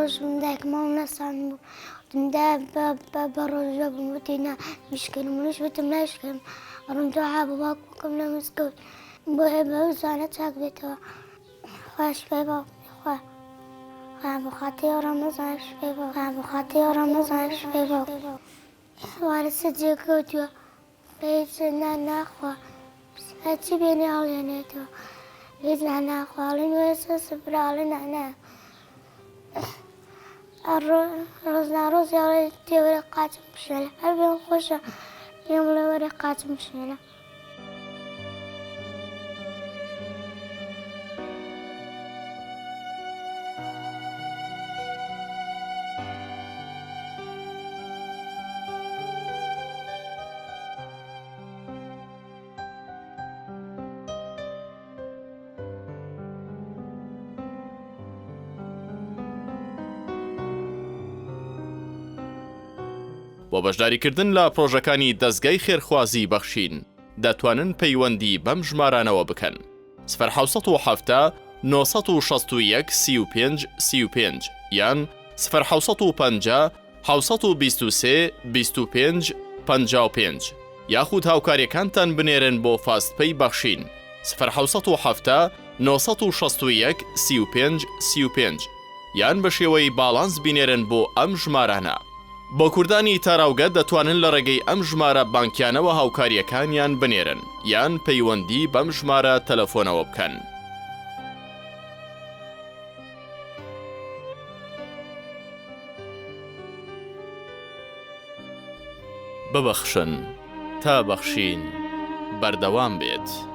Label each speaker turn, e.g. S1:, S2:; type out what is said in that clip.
S1: ڕۆژ من دایکمەوە نەسان بوو دمدا بە ڕۆژە بووتینا میشکرد منش وتم ناشکرم ڕوون دوعا بە باوکم لە مزگەوت بۆیە بە زانە چاک بێتەوە خوش پێ باوکخوا بخاطر ڕەمەزان شپێ بخاطر ڕەمەزان شپێ باوک وارەسە جێکەوتووە هیچ ناخوا هەچی بێنێ هەڵێنێتەوە هیچ ناخواڵین وێسە سفراڵی نانا ڕۆژ یاڵێ تێوەرە قاچم بشێنە هەر بێم خۆشە پێم بڵێ وەرە قاچم بشێنە
S2: بۆ بەشداریکردن لە پرۆژەکانی دەستگای خێرخوازی بەخشین دەتوانن پەیوەندی بەم ژمارانەوە بکەن 1970 961 35 35 یان 1950 723 25 55 یاخود هاوکاریەکانتان بنێرن بۆ فاستپەی بەخشین 1970 961 35 35 یان بە شێوەی باڵانس بینێرن بۆ ئەم ژمارانە. بۆ کوردانی تاراوگە دەتوانن لە ڕێگەی ئەم ژمارە بانکیانەوە هاوکاریەکانیان بنێرن یان پەیوەندی بەم ژمارە تەلەفۆنەوە بکەن. ببەخشن تا بەخشین بەردەوام بێت.